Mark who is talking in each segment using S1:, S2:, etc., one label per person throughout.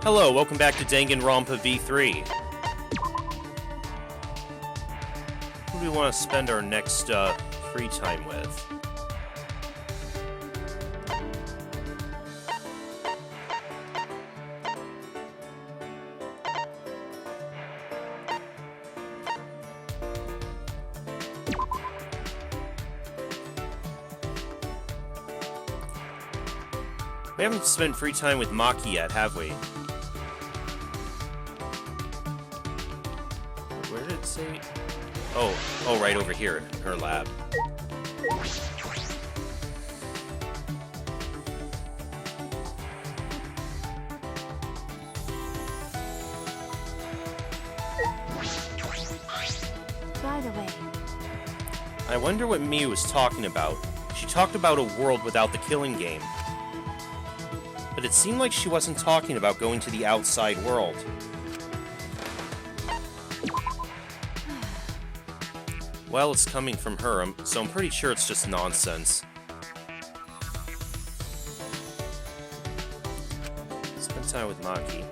S1: Hello, welcome back to Danganronpa V3. Who do we want to spend our next free time with? We haven't spent free time with Maki yet, have we? Where did it say? Oh, right over here, her lab.
S2: By the way,
S1: I wonder what Miu was talking about. She talked about a world without the killing game. But it seemed like she wasn't talking about going to the outside world. Well, it's coming from her, so I'm pretty sure it's just nonsense. Spend time with Maki.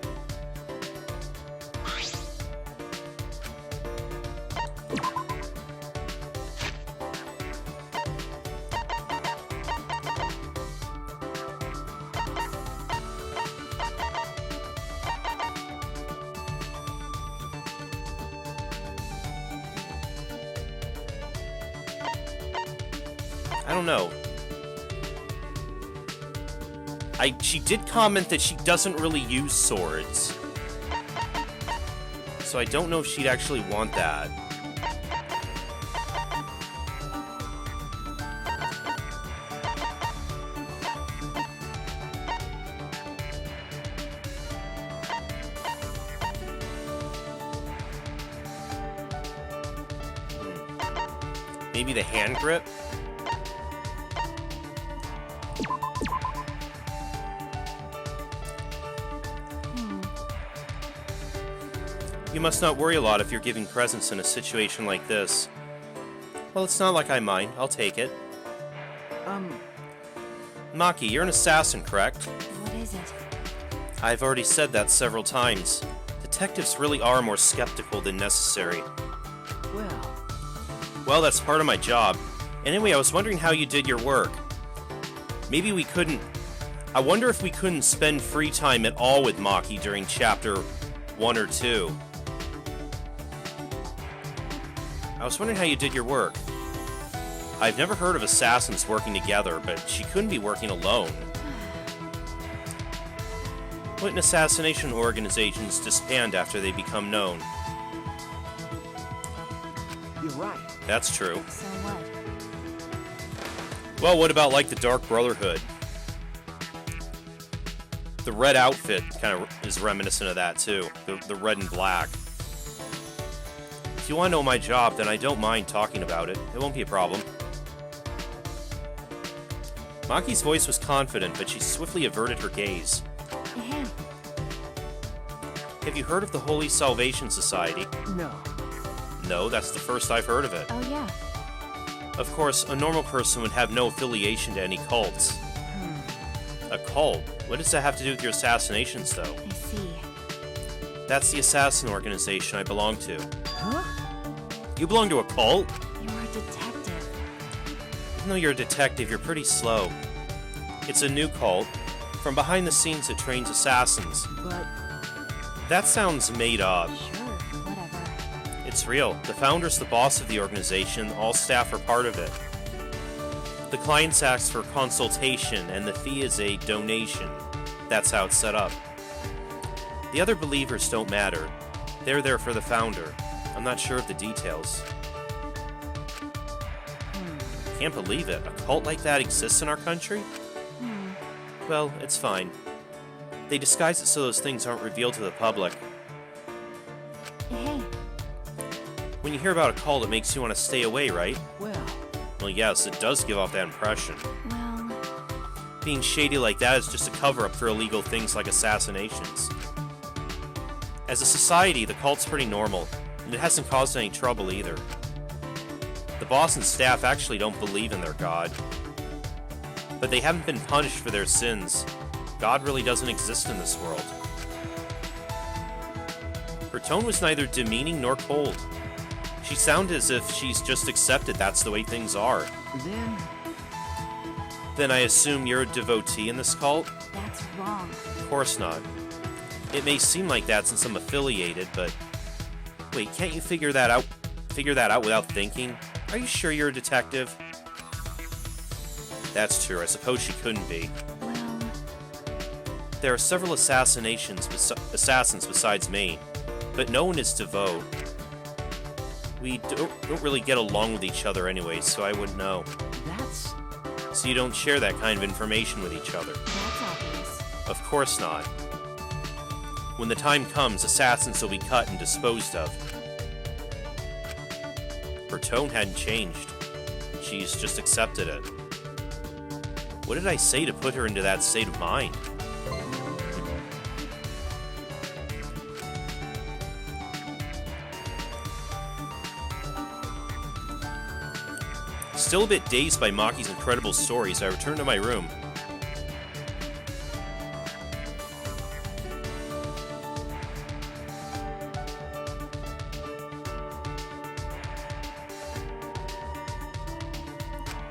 S1: I don't know. She did comment that she doesn't really use swords. So I don't know if she'd actually want that. Maybe the hand grip? You must not worry a lot if you're giving presents in a situation like this. Well, it's not like I mind. I'll take it. Maki, you're an assassin, correct?
S2: what is it?
S1: I've already said that several times. Detectives really are more skeptical than necessary. Well, that's part of my job. Anyway, I was wondering how you did your work. Maybe we couldn't... I wonder if we couldn't spend free time at all with Maki during Chapter 1 or 2. I was wondering how you did your work. I've never heard of assassins working together, but she couldn't be working alone. Wouldn't assassination organizations disband after they become known?
S3: You're right.
S1: That's true.
S2: So what?
S1: Well, what about, like, the Dark Brotherhood? The red outfit kind of is reminiscent of that, too. The red and black. If you want to know my job, then I don't mind talking about it. It won't be a problem. Maki's voice was confident, but she swiftly averted her gaze.
S2: Hey,
S1: Have you heard of the Holy Salvation Society?
S3: No.
S1: No, that's the first I've heard of it.
S2: oh yeah.
S1: Of course, a normal person would have no affiliation to any cults. A cult? What does that have to do with your assassinations, though?
S2: I see.
S1: That's the assassin organization I belong to.
S3: Huh?
S1: You belong to a cult?
S2: You're a detective.
S1: Even though you're a detective, you're pretty slow. It's a new cult. From behind the scenes, it trains assassins.
S3: But
S1: That sounds made up.
S2: Sure, whatever.
S1: It's real. The founder's the boss of the organization. All staff are part of it. The clients ask for consultation, and the fee is a donation. That's how it's set up. The other believers don't matter. They're there for the founder. I'm not sure of the details. Can't believe it. A cult like that exists in our country? Well, it's fine. They disguise it so those things aren't revealed to the public.
S2: Hey,
S1: When you hear about a cult, it makes you want to stay away, right?
S3: well,
S1: Well, yes, it does give off that impression.
S2: well,
S1: Being shady like that is just a cover-up for illegal things like assassinations. As a society, the cult's pretty normal, and it hasn't caused any trouble either. The boss and staff actually don't believe in their god. But they haven't been punished for their sins. God really doesn't exist in this world. Her tone was neither demeaning nor cold. She sounded as if she's just accepted that's the way things are. Then I assume you're a devotee in this cult?
S2: That's wrong.
S1: Of course not. It may seem like that since I'm affiliated, but... Wait, can't you figure that out without thinking? Are you sure you're a detective? That's true, I suppose she couldn't be.
S2: Well...
S1: There are several assassins besides me, but no one is devout. We don't really get along with each other anyway, so I wouldn't know.
S3: That's...
S1: So you don't share that kind of information with each other?
S2: That's obvious.
S1: Of course not. When the time comes, assassins will be cut and disposed of. Her tone hadn't changed. She's just accepted it. What did I say to put her into that state of mind? Still a bit dazed by Maki's incredible stories, I returned to my room.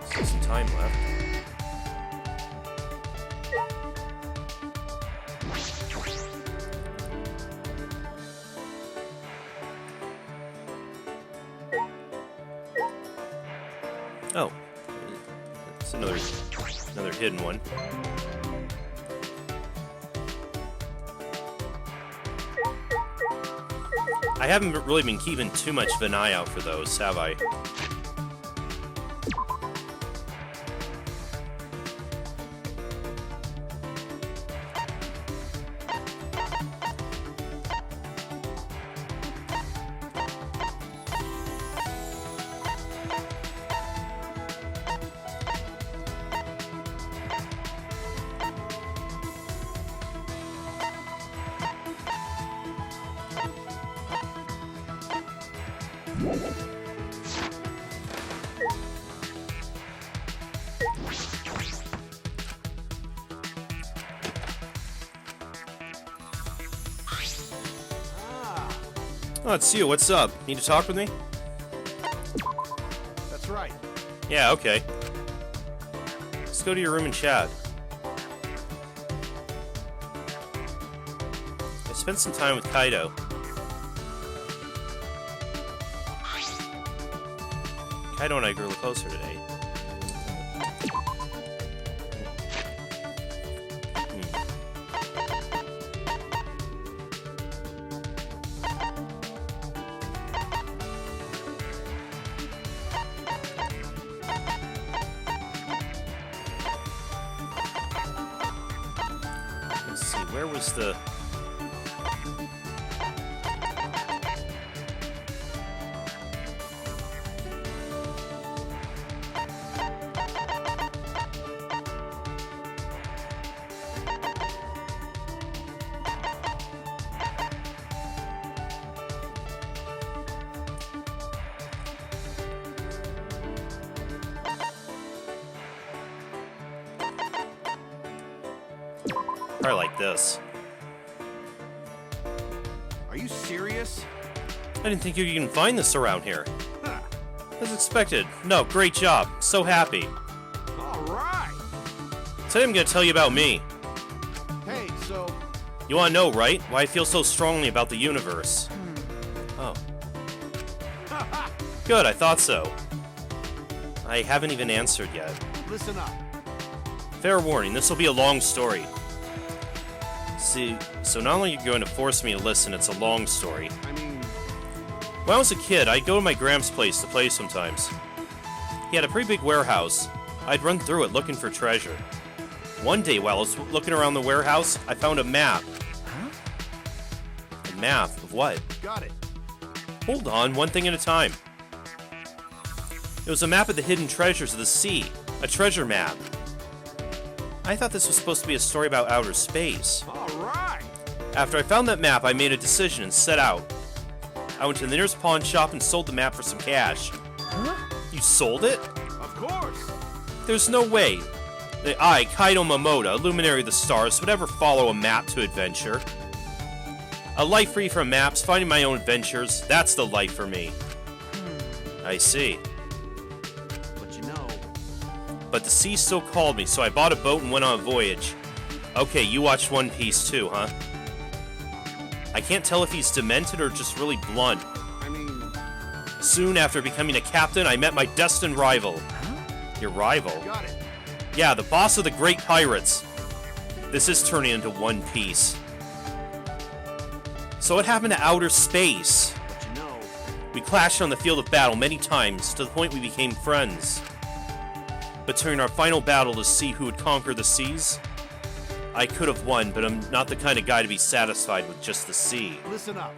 S1: Still some time left. Oh, it's another hidden one. I haven't really been keeping too much of an eye out for those, have I? Oh, it's you. What's up? Need to talk with me?
S3: That's right.
S1: Yeah, okay. Let's go to your room and chat. I spent some time with Kaido. Kaido and I grew closer today. Let's see, where was the... Probably like this.
S3: Are you serious?
S1: I didn't think you could even find this around here.
S3: Huh.
S1: As expected. No, great job. So happy.
S3: All right.
S1: Today I'm going to tell you about me.
S3: Hey, so...
S1: You want to know, right? Why I feel so strongly about the universe. Oh. Good, I thought so. I haven't even answered yet.
S3: Listen up.
S1: Fair warning, this will be a long story. See, so not only are you going to force me to listen, it's a long story.
S3: I mean...
S1: When I was a kid, I'd go to my Gramps' place to play sometimes. He had a pretty big warehouse. I'd run through it looking for treasure. One day, while I was looking around the warehouse, I found a map.
S3: Huh?
S1: A map of what?
S3: Got it.
S1: Hold on, one thing at a time. It was a map of the hidden treasures of the sea. A treasure map. I thought this was supposed to be a story about outer space.
S3: All right.
S1: After I found that map, I made a decision and set out. I went to the nearest pawn shop and sold the map for some cash.
S3: Huh?
S1: You sold it?
S3: Of course.
S1: There's no way that I, Kaido Momoda, luminary of the stars, would ever follow a map to adventure. A life free from maps, finding my own adventures, that's the life for me. I see.
S3: But you know,
S1: But the sea still called me, so I bought a boat and went on a voyage. Okay, you watched One Piece too, huh? I can't tell if he's demented or just really blunt.
S3: I mean,
S1: Soon after becoming a captain, I met my destined rival. Your rival?
S3: got it.
S1: Yeah, the boss of the great pirates. This is turning into One Piece. So what happened to outer space?
S3: But you know,
S1: We clashed on the field of battle many times, to the point we became friends. But during our final battle to see who would conquer the seas, I could have won, but I'm not the kind of guy to be satisfied with just the sea.
S3: listen up.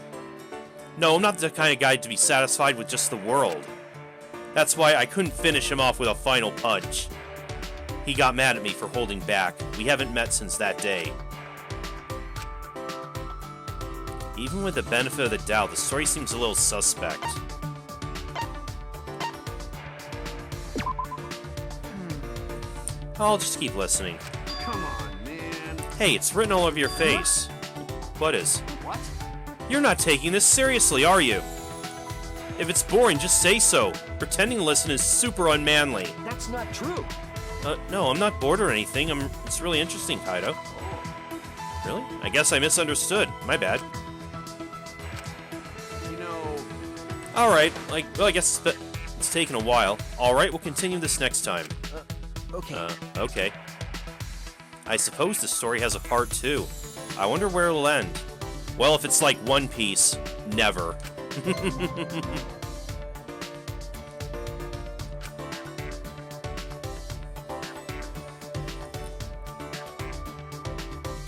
S1: No, I'm not the kind of guy to be satisfied with just the world. That's why I couldn't finish him off with a final punch. He got mad at me for holding back. We haven't met since that day. Even with the benefit of the doubt, the story seems a little suspect. I'll just keep listening.
S3: Come on, man.
S1: Hey, it's written all over your face. What is?
S3: What?
S1: You're not taking this seriously, are you? If it's boring, just say so. Pretending to listen is super unmanly.
S4: That's not true.
S1: No, I'm not bored or anything. It's really interesting, Kaido. Really? I guess I misunderstood. My bad.
S3: You know,
S1: Alright, well, I guess it's taken a while. Alright, we'll continue this next time.
S4: Okay.
S1: Okay. I suppose the story has a part 2. I wonder where it'll end. Well, if it's like One Piece, never.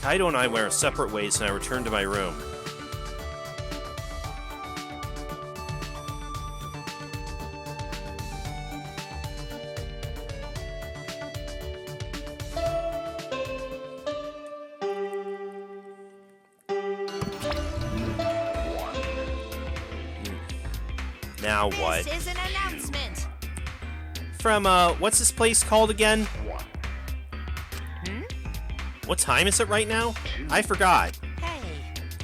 S1: Kaido and I went our separate ways, and I returned to my room. Now what?
S2: This is an announcement.
S1: From, what's this place called again? What time is it right now? I forgot.
S2: Hey,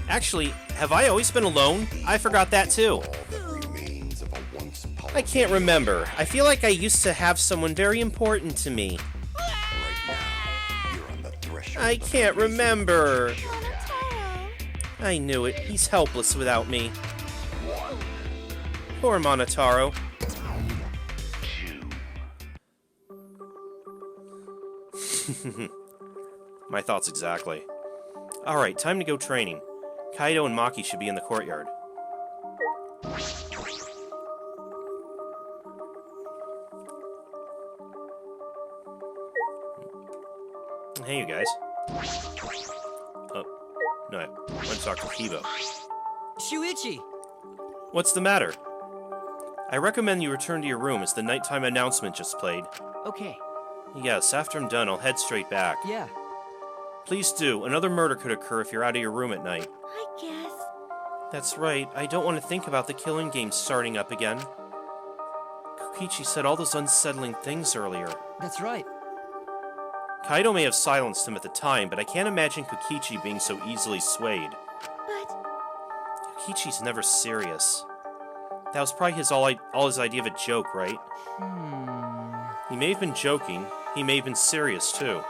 S1: Actually, have I always been alone? I forgot that too. I can't remember. I feel like I used to have someone very important to me. I can't remember.
S2: Monotaro.
S1: I knew it. He's helpless without me. Poor Monotaro. My thoughts exactly. Alright, time to go training. Kaido and Maki should be in the courtyard. Hey, you guys. Oh, no, I want to talk to Kibo.
S4: Shuichi!
S1: What's the matter? I recommend you return to your room as the nighttime announcement just played.
S4: Okay.
S1: Yes, after I'm done, I'll head straight back.
S4: Yeah.
S1: Please do. Another murder could occur if you're out of your room at night.
S2: I guess.
S1: That's right. I don't want to think about the killing game starting up again. Kokichi said all those unsettling things earlier.
S4: That's right.
S1: Kaido may have silenced him at the time, but I can't imagine Kokichi being so easily swayed.
S2: But
S1: Kokichi's never serious. That was probably all his idea of a joke, right? He may have been joking. He may have been serious, too.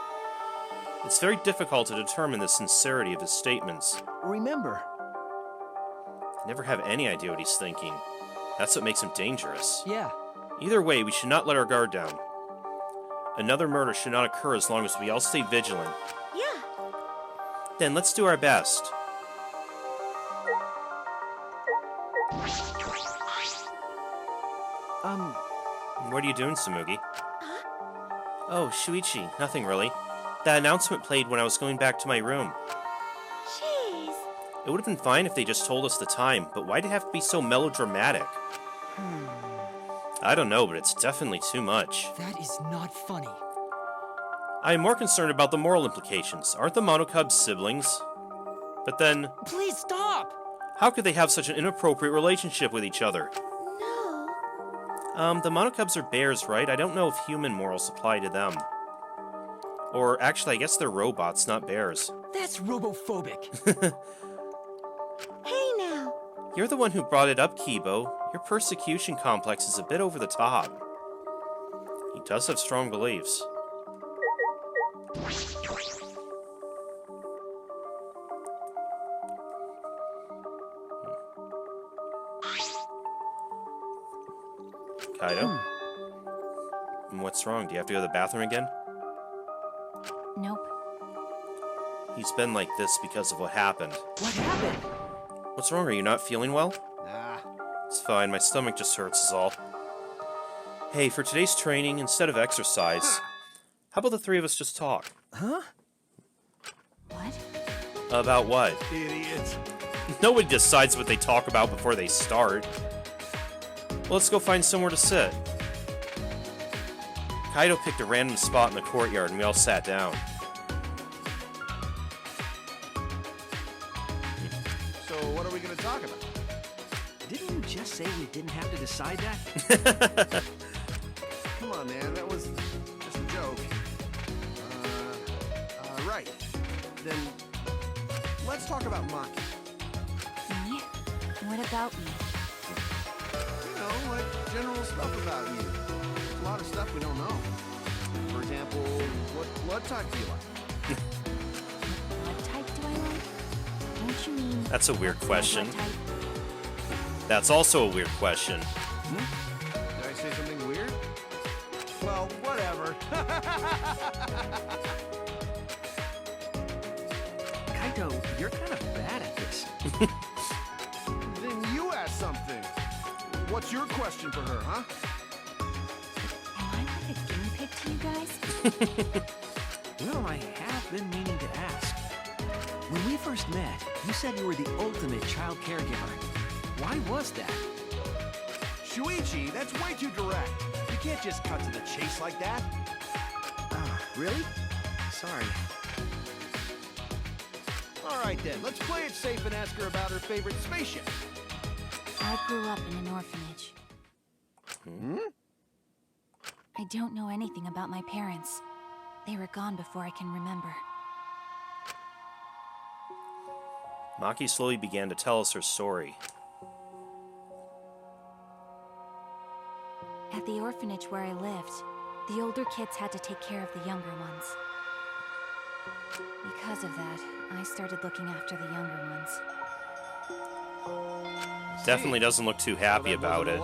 S1: It's very difficult to determine the sincerity of his statements.
S4: Remember.
S1: I never have any idea what he's thinking. That's what makes him dangerous.
S4: Yeah.
S1: Either way, we should not let our guard down. Another murder should not occur as long as we all stay vigilant.
S2: yeah.
S1: Then let's do our best. What are you doing, Tsumugi? Oh, Shuichi, nothing really. That announcement played when I was going back to my room.
S2: Jeez.
S1: It would have been fine if they just told us the time, but why'd it have to be so melodramatic? I don't know, but it's definitely too much.
S4: That is not funny.
S1: I am more concerned about the moral implications. Aren't the Monokubs siblings? But then,
S4: Please stop!
S1: how could they have such an inappropriate relationship with each other?
S2: No.
S1: The Monokubs are bears, right? I don't know if human morals apply to them. Or, actually, I guess they're robots, not bears.
S4: That's robophobic.
S1: You're the one who brought it up, Kibo. Your persecution complex is a bit over the top. He does have strong beliefs. Kaido? What's wrong? Do you have to go to the bathroom again?
S2: Nope.
S1: He's been like this because of what happened.
S4: What happened?
S1: What's wrong? Are you not feeling well?
S3: Nah.
S1: It's fine. My stomach just hurts is all. Hey, for today's training, instead of exercise, how about the three of us just talk?
S4: Huh?
S2: What?
S1: About what?
S3: Idiot.
S1: Nobody decides what they talk about before they start. Well, let's go find somewhere to sit. Kaido picked a random spot in the courtyard and we all sat down.
S3: So what are we gonna talk about?
S4: Didn't you just say we didn't have to decide that?
S3: Come on, man. That was just a joke. Right. Then let's talk about Maki.
S2: Me? What about me?
S3: You know, like general stuff about you. There's a lot of stuff we don't know. For example, what blood type do you like?
S2: What type do I like? Don't you mean...
S1: That's a weird
S2: what's my
S1: question.
S2: blood type?
S1: That's also a weird question.
S3: Did I say something weird? Well, whatever.
S4: Kaito, you're kind of bad at this.
S3: Then you ask something. What's your question for her, huh?
S2: Am I like a guinea pig to you guys?
S4: Well, I have been meaning to ask. When we first met, you said you were the ultimate child caregiver. Why was that?
S3: Shuichi, that's way too direct. You can't just cut to the chase like that.
S4: Really? Sorry.
S3: All right then, let's play it safe and ask her about her favorite spaceship.
S2: I grew up in an orphanage. I don't know anything about my parents. They were gone before I can remember.
S1: Maki slowly began to tell us her story.
S2: At the orphanage where I lived, the older kids had to take care of the younger ones. Because of that, I started looking after the younger ones.
S1: Definitely doesn't look too happy about it.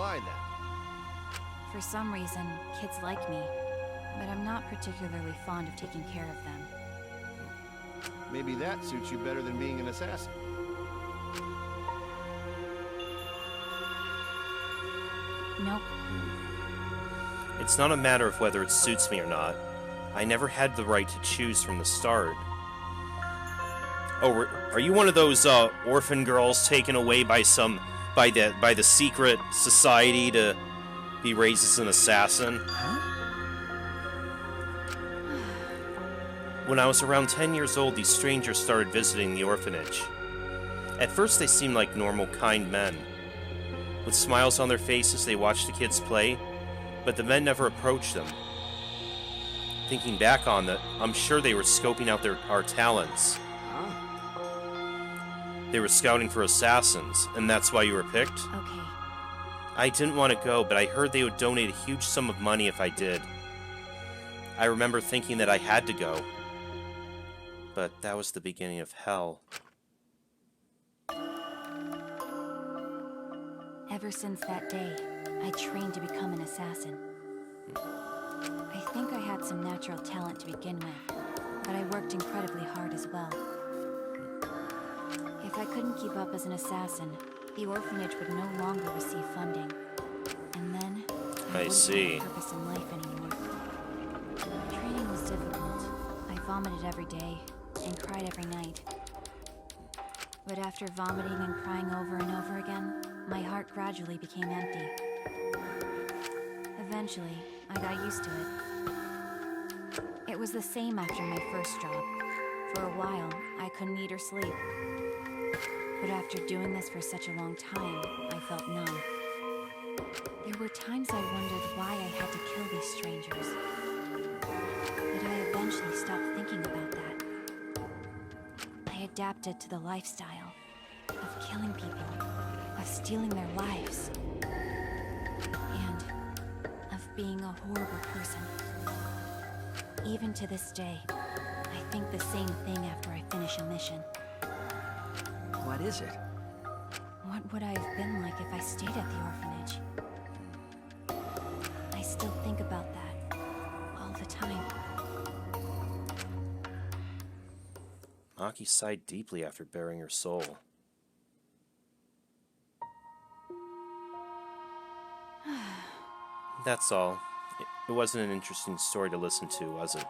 S2: For some reason, kids like me, but I'm not particularly fond of taking care of them.
S3: Maybe that suits you better than being an assassin.
S2: Nope.
S1: It's not a matter of whether it suits me or not. I never had the right to choose from the start. Oh, are you one of those orphan girls taken away by the secret society to be raised as an assassin?
S4: Huh?
S1: When I was around 10 years old, these strangers started visiting the orphanage. At first, they seemed like normal, kind men. With smiles on their faces, they watched the kids play, but the men never approached them. Thinking back on that, I'm sure they were scoping out our talents. They were scouting for assassins, and that's why you were picked?
S2: Okay.
S1: I didn't want to go, but I heard they would donate a huge sum of money if I did. I remember thinking that I had to go. But that was the beginning of hell.
S2: Ever since that day, I trained to become an assassin. I think I had some natural talent to begin with, but I worked incredibly hard as well. If I couldn't keep up as an assassin, the orphanage would no longer receive funding. And then, I wouldn't
S1: see.
S2: have a purpose in life anymore. Training was difficult. I vomited every day, and cried every night. But after vomiting and crying over and over again, my heart gradually became empty. Eventually, I got used to it. It was the same after my first job. For a while, I couldn't eat or sleep. But after doing this for such a long time, I felt numb. There were times I wondered why I had to kill these strangers. But I eventually stopped thinking about that. I adapted to the lifestyle of killing people, of stealing their lives, and of being a horrible person. Even to this day, I think the same thing after I finish a mission.
S4: What is it?
S2: What would I have been like if I stayed at the orphanage? I still think about that all the time.
S1: Maki sighed deeply after baring her soul. That's all. It wasn't an interesting story to listen to, was it?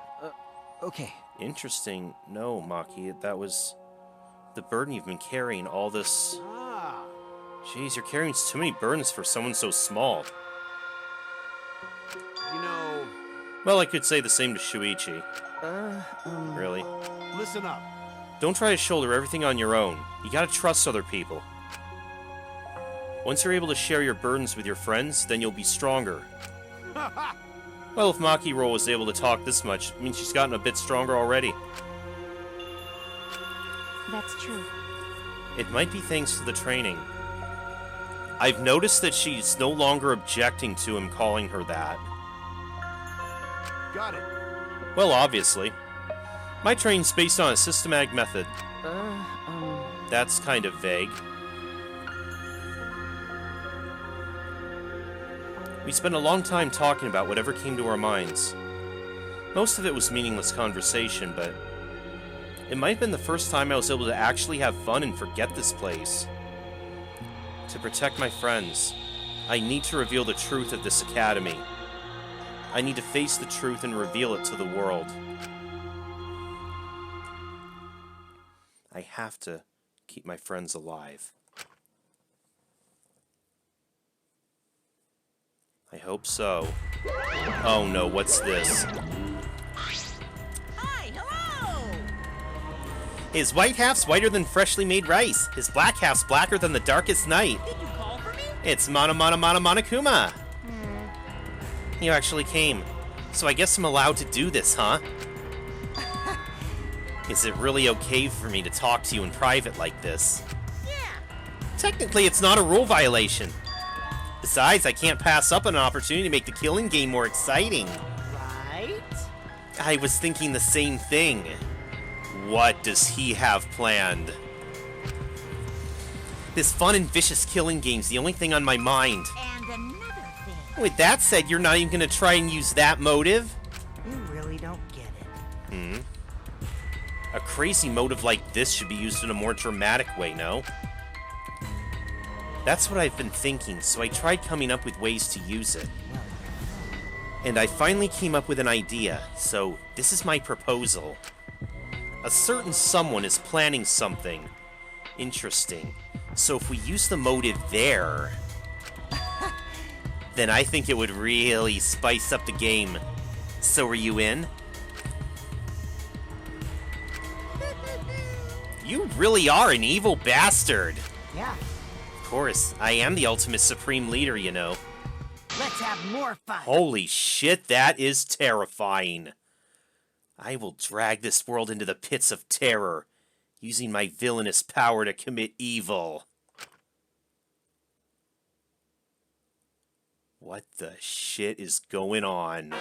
S4: Okay.
S1: Interesting? No, Maki. That was the burden you've been carrying all this...
S3: Ah.
S1: Jeez, you're carrying too many burdens for someone so small.
S3: You know...
S1: Well, I could say the same to Shuichi. Really?
S3: Listen up.
S1: Don't try to shoulder everything on your own. You gotta trust other people. Once you're able to share your burdens with your friends, then you'll be stronger. Well, if Makiro was able to talk this much, it means she's gotten a bit stronger already.
S2: That's true.
S1: It might be thanks to the training. I've noticed that she's no longer objecting to him calling her that.
S3: Got it.
S1: Well, obviously. My training's based on a systematic method. That's kind of vague. We spent a long time talking about whatever came to our minds. Most of it was meaningless conversation, but it might have been the first time I was able to actually have fun and forget this place. To protect my friends, I need to reveal the truth of this academy. I need to face the truth and reveal it to the world. I have to keep my friends alive. I hope so. Oh no, what's this?
S5: Hi, hello!
S1: His white half's whiter than freshly made rice. His black half's blacker than the darkest night.
S5: Did you call for me?
S1: It's Monokuma. You actually came. So I guess I'm allowed to do this, huh? Is it really okay for me to talk to you in private like this?
S5: Yeah.
S1: Technically, it's not a rule violation. Besides, I can't pass up an opportunity to make the killing game more exciting.
S5: Right?
S1: I was thinking the same thing. What does he have planned? This fun and vicious killing game's the only thing on my mind.
S5: And another thing.
S1: With that said, you're not even gonna try and use that motive?
S5: You really don't get it.
S1: A crazy motive like this should be used in a more dramatic way, no? That's what I've been thinking, so I tried coming up with ways to use it. And I finally came up with an idea, so this is my proposal. A certain someone is planning something interesting, so if we use the motive there, then I think it would really spice up the game. So are you in? You really are an evil bastard!
S5: Yeah.
S1: Of course, I am the ultimate supreme leader, you know.
S5: Let's have more fun.
S1: Holy shit, that is terrifying. I will drag this world into the pits of terror, using my villainous power to commit evil. What the shit is going on?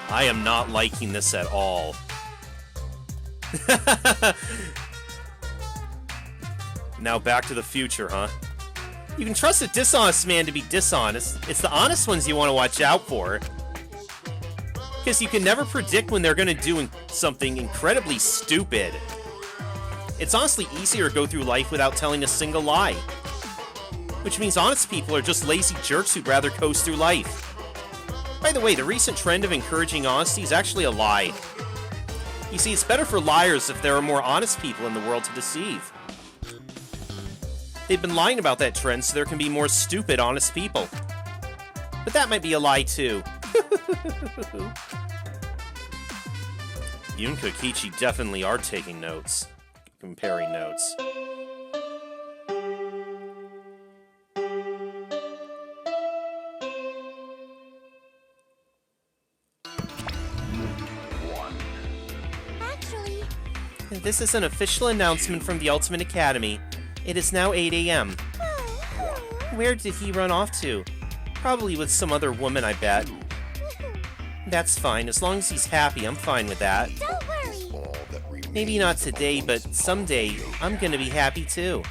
S1: I am not liking this at all. Now back to the future, huh? You can trust a dishonest man to be dishonest. It's the honest ones you want to watch out for. Because you can never predict when they're going to do something incredibly stupid. It's honestly easier to go through life without telling a single lie. Which means honest people are just lazy jerks who'd rather coast through life. By the way, the recent trend of encouraging honesty is actually a lie. You see, it's better for liars if there are more honest people in the world to deceive. They've been lying about that trend so there can be more stupid, honest people. But that might be a lie, too. You and Kokichi definitely are taking notes. Comparing notes.
S2: Actually,
S1: This is an official announcement from the Ultimate Academy. It is now 8 a.m. Where did he run off to? Probably with some other woman, I bet. That's fine. As long as he's happy, I'm fine with that.
S2: Don't worry.
S1: Maybe not today, but someday I'm gonna be happy too.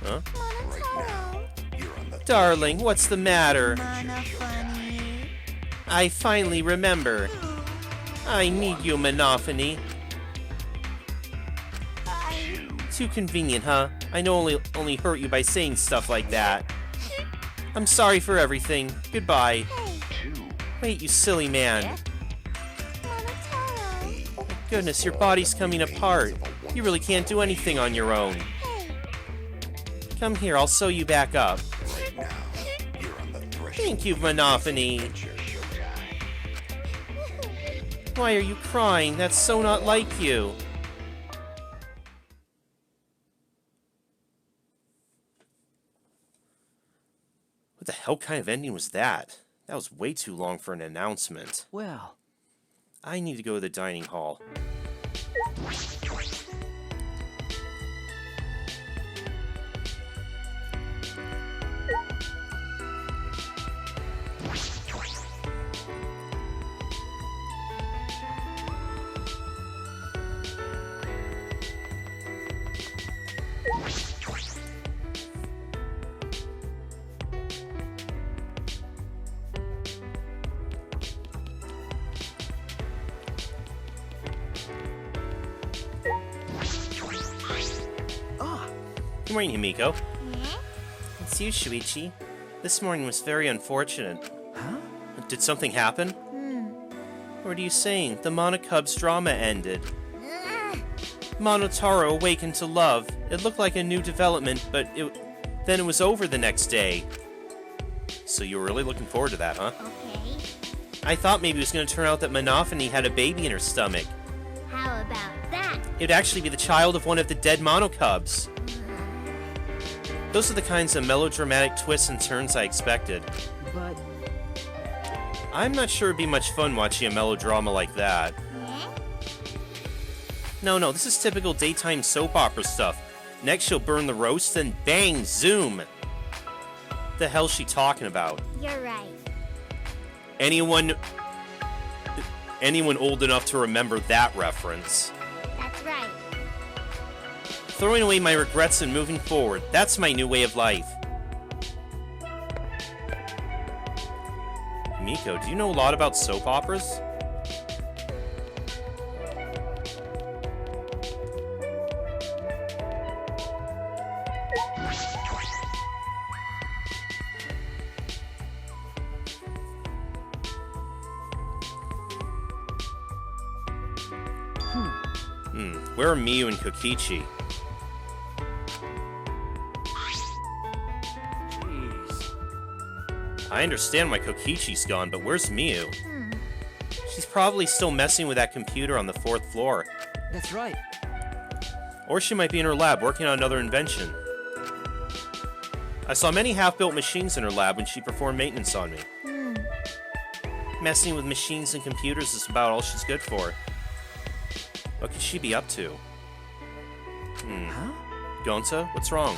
S1: Huh? Darling, what's the matter? I finally remember. I need you, Monophony. Too convenient, huh? I know only hurt you by saying stuff like that. I'm sorry for everything. Goodbye. Wait, you silly man. Goodness, your body's coming apart. You really can't do anything on your own. Come here, I'll sew you back up. Thank you, Monophony. Why are you crying? That's so not like you. What the hell kind of ending was that? That was way too long for an announcement.
S4: Well,
S1: I need to go to the dining hall. Good morning, Himiko. It's you, Shuichi. This morning was very unfortunate.
S4: huh?
S1: Did something happen? What are you saying? The Monocub's drama ended. Monotaro awakened to love. It looked like a new development, but then it was over the next day. So you were really looking forward to that, huh?
S6: Okay.
S1: I thought maybe it was going to turn out that Monophony had a baby in her stomach.
S6: How about that?
S1: It'd actually be the child of one of the dead Monocubs. Those are the kinds of melodramatic twists and turns I expected.
S4: But
S1: I'm not sure it'd be much fun watching a melodrama like that. No, this is typical daytime soap opera stuff. Next she'll burn the roast, then bang, zoom! The hell's she talking about?
S6: You're right.
S1: Anyone old enough to remember that reference?
S6: That's right.
S1: Throwing away my regrets and moving forward. That's my new way of life. Miko, do you know a lot about soap operas? Where are Miyu and Kokichi? I understand why Kokichi's gone, but where's Miyu? She's probably still messing with that computer on the 4th floor.
S4: that's right.
S1: Or she might be in her lab working on another invention. I saw many half-built machines in her lab when she performed maintenance on me. Messing with machines and computers is about all she's good for. What could she be up to?
S4: Huh?
S1: Gonta, what's wrong?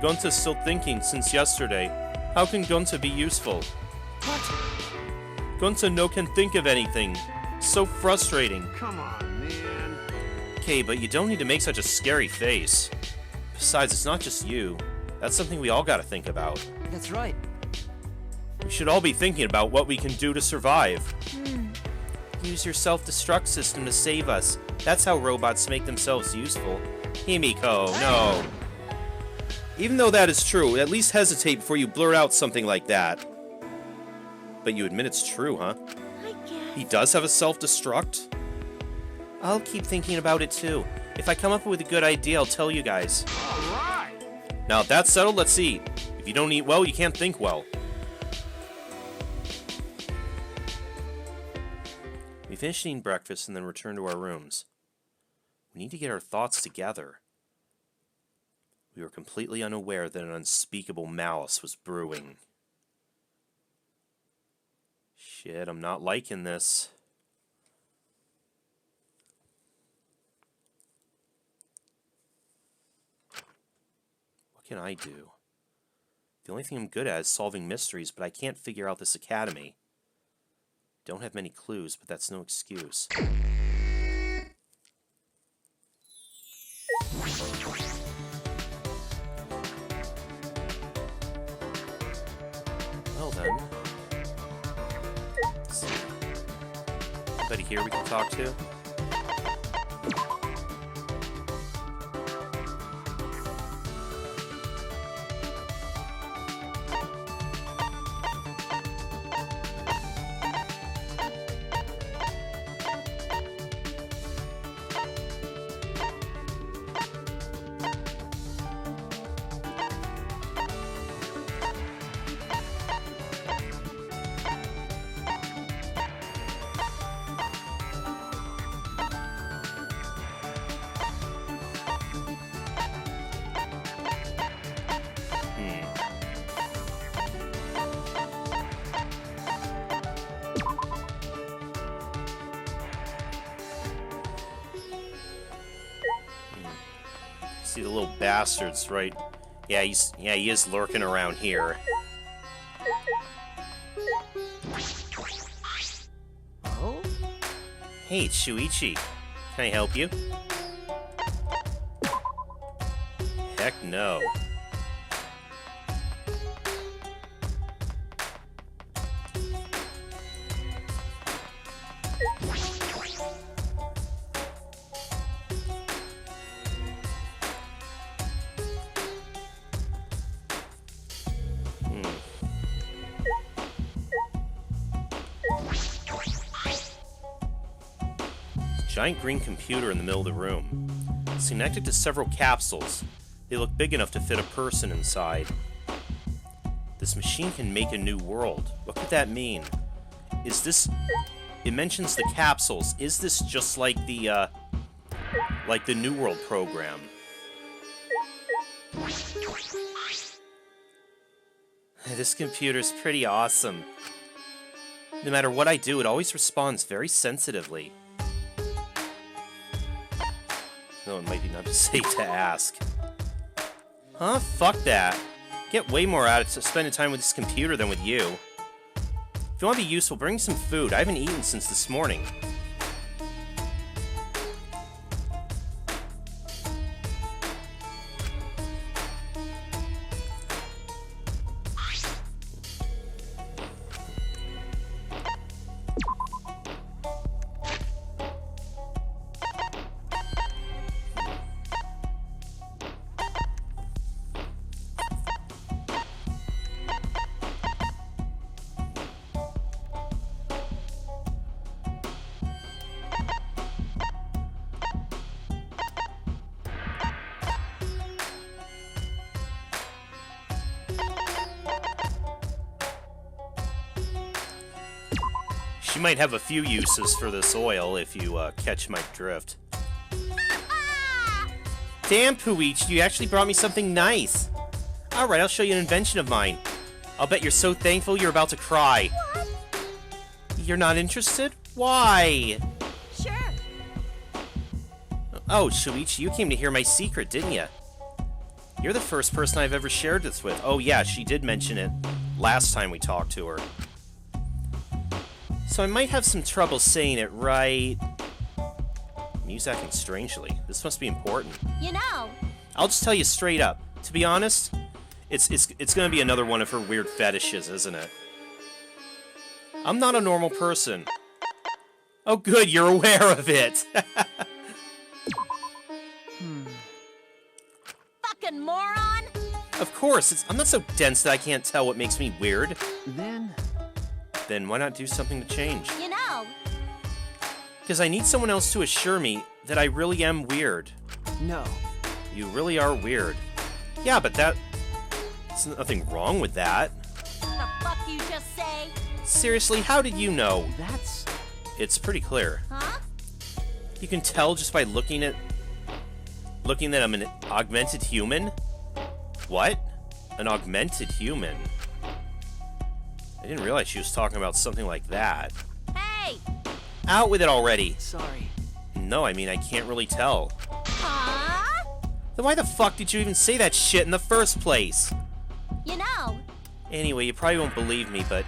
S1: Gonta's still thinking since yesterday. How can Gonta be useful?
S4: What?
S1: Gonta no can think of anything. So frustrating.
S3: Come on, man.
S1: Okay, but you don't need to make such a scary face. Besides, it's not just you. That's something we all gotta think about.
S4: That's right.
S1: We should all be thinking about what we can do to survive. Use your self-destruct system to save us. That's how robots make themselves useful. Himiko, no. Even though that is true, at least hesitate before you blurt out something like that. But you admit it's true, huh?
S6: I guess.
S1: He does have a self-destruct? I'll keep thinking about it too. If I come up with a good idea, I'll tell you guys.
S3: Alright!
S1: Now, if that's settled, let's eat. If you don't eat well, you can't think well. We finish eating breakfast and then return to our rooms. We need to get our thoughts together. We were completely unaware that an unspeakable malice was brewing. Shit, I'm not liking this. can I do? The only thing I'm good at is solving mysteries, but I can't figure out this academy. Don't have many clues, but that's no excuse. Well then. Let's see. Anybody here we can talk to? See the little bastards, right? Yeah, he is lurking around here.
S5: Oh?
S1: Hey, it's Shuichi. Can I help you? Heck no. Giant green computer in the middle of the room. It's connected to several capsules. They look big enough to fit a person inside. This machine can make a new world. What could that mean? Is this... It mentions the capsules. Is this just like the New World program? This computer's pretty awesome. No matter what I do, it always responds very sensitively. No, it might be not safe to ask. Huh? Fuck that. Get way more out of spending time with this computer than with you. If you want to be useful, bring some food. I haven't eaten since this morning. She might have a few uses for this oil if you catch my drift. Damn, Puichi, you actually brought me something nice. Alright, I'll show you an invention of mine. I'll bet you're so thankful you're about to cry. What? You're not interested? Why?
S2: Sure.
S1: Oh, Shuichi, you came to hear my secret, didn't you? You're the first person I've ever shared this with. Oh yeah, she did mention it last time we talked to her. So I might have some trouble saying it right. Miu's acting strangely. This must be important.
S2: You know.
S1: I'll just tell you straight up. To be honest, it's gonna be another one of her weird fetishes, isn't it? I'm not a normal person. Oh good, you're aware of it!
S2: Fucking moron!
S1: Of course, I'm not so dense that I can't tell what makes me weird. Then why not do something to change?
S2: You know.
S1: Because I need someone else to assure me that I really am weird.
S4: No.
S1: You really are weird. Yeah, but there's nothing wrong with that.
S2: The fuck you just say?
S1: Seriously, how did you know?
S4: That's...
S1: It's pretty clear.
S2: Huh?
S1: You can tell just by looking that I'm an augmented human? What? An augmented human? I didn't realize she was talking about something like that.
S2: Hey!
S1: Out with it already!
S4: Sorry.
S1: No, I mean, I can't really tell.
S2: Huh?
S1: Then why the fuck did you even say that shit in the first place?
S6: You know,
S1: Anyway, you probably won't believe me, but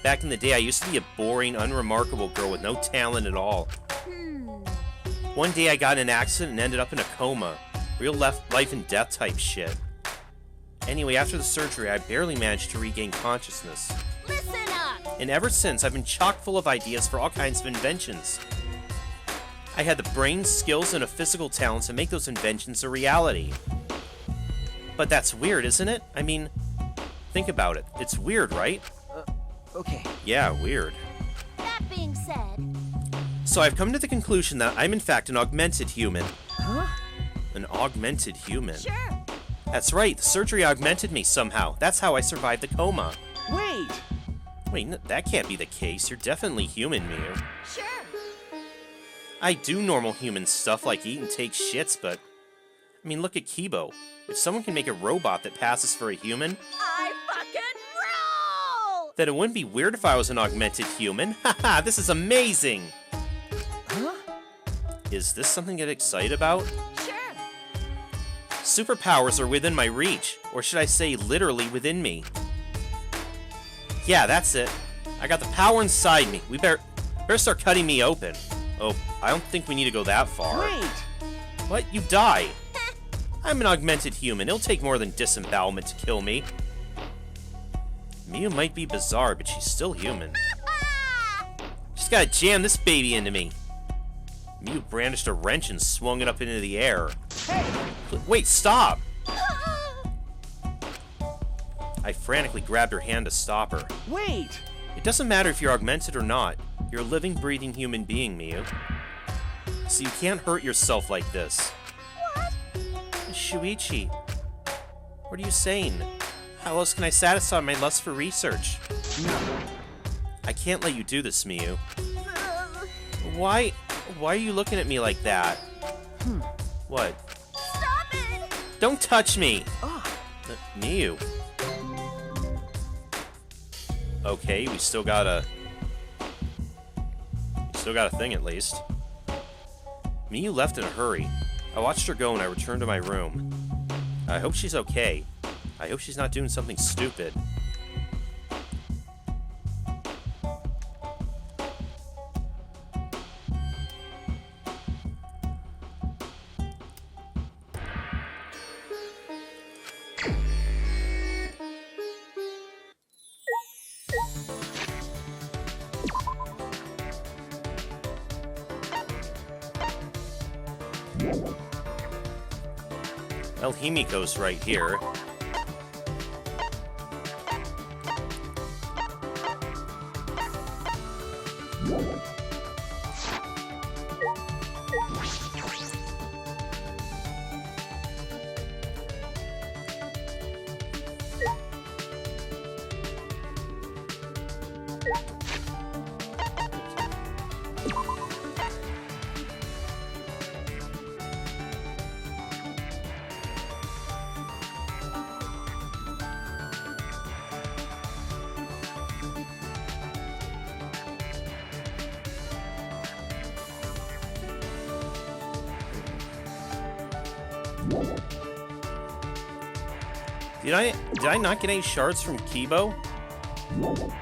S1: back in the day, I used to be a boring, unremarkable girl with no talent at all. One day I got in an accident and ended up in a coma. Real life and death type shit. Anyway, after the surgery, I barely managed to regain consciousness.
S6: listen up.
S1: And ever since, I've been chock full of ideas for all kinds of inventions. I had the brains, skills, and a physical talent to make those inventions a reality. But that's weird, isn't it? I mean, think about it. It's weird, right?
S4: Okay.
S1: Yeah, weird.
S6: That being said,
S1: So I've come to the conclusion that I'm in fact an augmented human.
S4: Huh?
S1: An augmented human.
S6: sure.
S1: That's right, the surgery augmented me somehow. That's how I survived the coma.
S4: Wait!
S1: Wait, that can't be the case. You're definitely human, Miu.
S6: Sure.
S1: I do normal human stuff like eat and take shits, but... I mean, look at Kibo. If someone can make a robot that passes for a human,
S6: I fucking rule!
S1: then it wouldn't be weird if I was an augmented human. Haha, this is amazing!
S4: Huh?
S1: Is this something to get excited about?
S6: Sure.
S1: Superpowers are within my reach, or should I say literally within me. Yeah, that's it. I got the power inside me. We better start cutting me open. Oh, I don't think we need to go that far.
S4: Wait!
S1: What? You die? I'm an augmented human. It'll take more than disembowelment to kill me. Miu might be bizarre, but she's still human. Just gotta jam this baby into me. Miu brandished a wrench and swung it up into the air.
S4: Hey!
S1: Wait, stop! I frantically grabbed her hand to stop her.
S4: Wait!
S1: It doesn't matter if you're augmented or not. You're a living, breathing human being, Miu. So you can't hurt yourself like this.
S6: What?
S1: Shuichi, what are you saying? How else can I satisfy my lust for research?
S4: No.
S1: I can't let you do this, Miu. Why are you looking at me like that? What?
S6: Stop it!
S1: Don't touch me!
S4: Ah!
S1: Miu. Okay, we still got a thing at least. Miu left in a hurry. I watched her go and I returned to my room. I hope she's okay. I hope she's not doing something stupid. Well, Himiko's right here. Did I not get any shards from Kibo? Oh.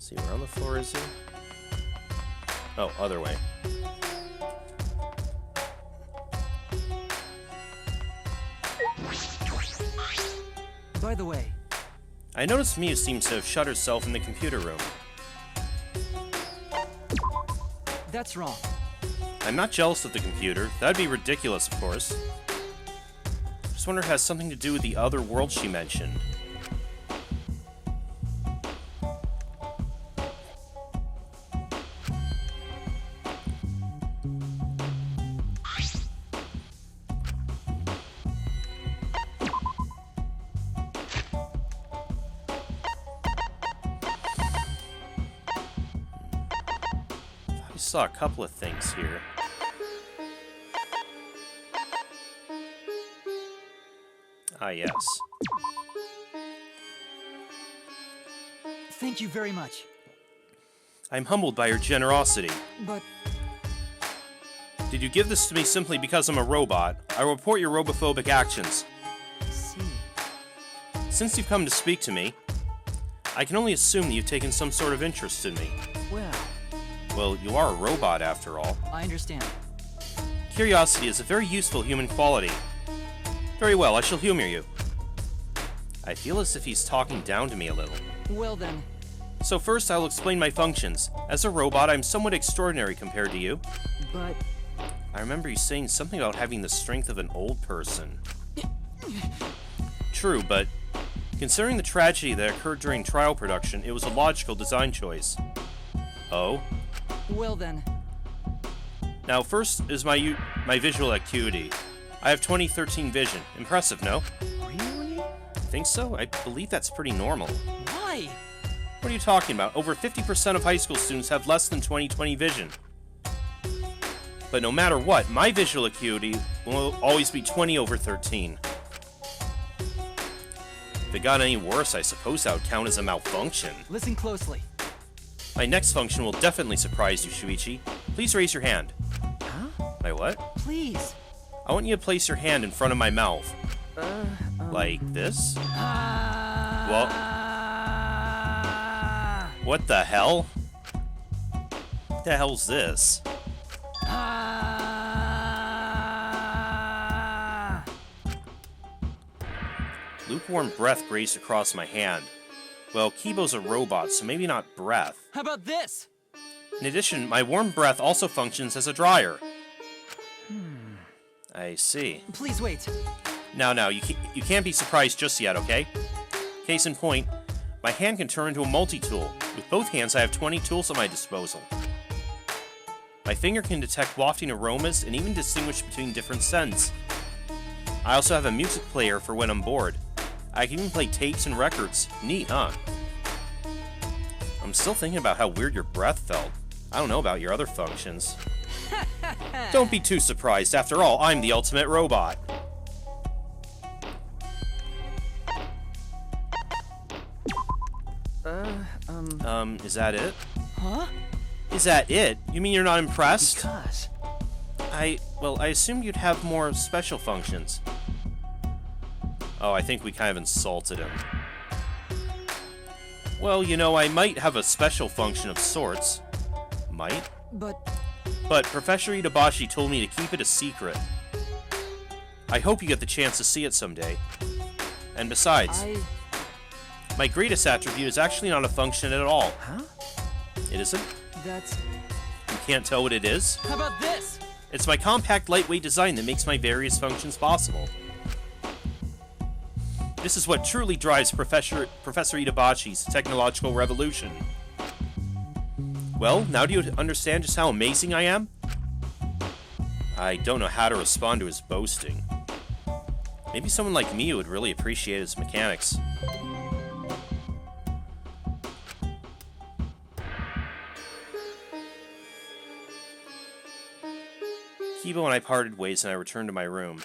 S1: See, where on the floor is he? Oh, other way.
S4: By the way,
S1: I noticed Miu seems to have shut herself in the computer room.
S4: that's wrong.
S1: I'm not jealous of the computer. That'd be ridiculous, of course. Just wonder if it has something to do with the other world she mentioned. saw a couple of things here. Ah, yes.
S4: Thank you very much.
S1: I'm humbled by your generosity.
S4: But
S1: Did you give this to me simply because I'm a robot? I will report your robophobic actions.
S4: I see.
S1: Since you've come to speak to me, I can only assume that you've taken some sort of interest in me. Well, you are a robot after all.
S4: I understand.
S1: Curiosity is a very useful human quality. Very well, I shall humor you. I feel as if he's talking down to me a little.
S4: Well then.
S1: So first, I'll explain my functions. As a robot, I'm somewhat extraordinary compared to you.
S4: But
S1: I remember you saying something about having the strength of an old person. True, but considering the tragedy that occurred during trial production, it was a logical design choice. Oh?
S4: well then.
S1: Now, first is my visual acuity. I have 2013 vision. Impressive, no?
S4: Really?
S1: Think so? I believe that's pretty normal.
S4: Why?
S1: What are you talking about? Over 50% of high school students have less than 20/20 vision. But no matter what, my visual acuity will always be 20/13. If it got any worse, I suppose that would count as a malfunction.
S4: Listen closely.
S1: My next function will definitely surprise you, Shuichi. Please raise your hand.
S4: Huh?
S1: My what?
S4: Please.
S1: I want you to place your hand in front of my mouth. Like this? Well, what the hell? What the hell's this? Lukewarm breath grazed across my hand. Well, Kibo's a robot, so maybe not breath.
S4: How about this?
S1: In addition, my warm breath also functions as a dryer. I see.
S4: Please wait.
S1: Now, you can't be surprised just yet, okay? Case in point, my hand can turn into a multi-tool. With both hands, I have 20 tools at my disposal. My finger can detect wafting aromas and even distinguish between different scents. I also have a music player for when I'm bored. I can even play tapes and records. Neat, huh? I'm still thinking about how weird your breath felt. I don't know about your other functions. Don't be too surprised. After all, I'm the ultimate robot. Is that it?
S4: Huh?
S1: Is that it? You mean you're not impressed?
S4: Because.
S1: I assumed you'd have more special functions. Oh, I think we kind of insulted him. Well, you know, I might have a special function of sorts. Might? But Professor Itabashi told me to keep it a secret. I hope you get the chance to see it someday. And besides, my greatest attribute is actually not a function at all.
S4: Huh?
S1: It isn't?
S4: That's...
S1: You can't tell what it is?
S4: How about this?
S1: It's my compact, lightweight design that makes my various functions possible. This is what truly drives Professor Itabashi's technological revolution. Well, now do you understand just how amazing I am? I don't know how to respond to his boasting. Maybe someone like me would really appreciate his mechanics. Kibo and I parted ways and I returned to my room.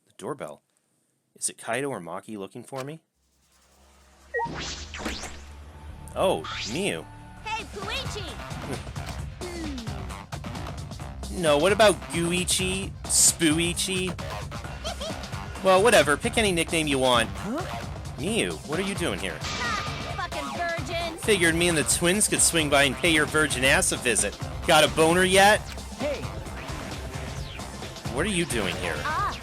S1: The doorbell. Is it Kaido or Maki looking for me? Oh, Miu.
S6: Hey, Kokichi!
S1: No, what about Guichi? Spooichi? Well, whatever. Pick any nickname you want.
S4: Huh?
S1: Miu, what are you doing here?
S6: Ha! Fucking virgin!
S1: Figured me and the twins could swing by and pay your virgin ass a visit. Got a boner yet?
S4: Hey!
S1: What are you doing here?
S6: Ah!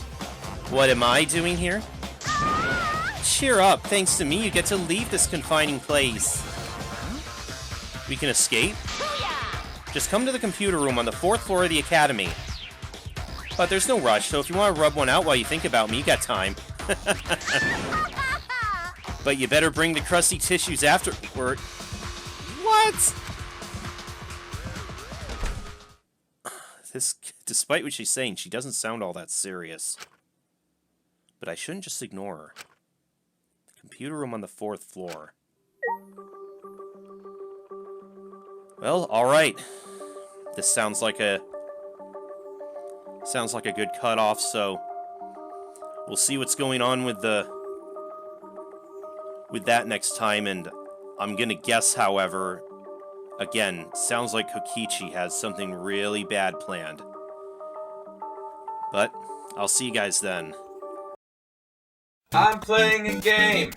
S1: What am I doing here?
S6: Ah!
S1: Cheer up. Thanks to me, you get to leave this confining place. We can escape?
S6: Booyah!
S1: Just come to the computer room on the 4th floor of the academy. But there's no rush, so if you want to rub one out while you think about me, you got time. But you better bring the crusty tissues afterward. What? Despite what she's saying, she doesn't sound all that serious. But I shouldn't just ignore her. The computer room on the 4th floor. Well, alright. This sounds like a good cutoff, so we'll see what's going on with that next time, and I'm gonna guess, however, again, sounds like Kokichi has something really bad planned. But I'll see you guys then.
S7: I'm playing a game.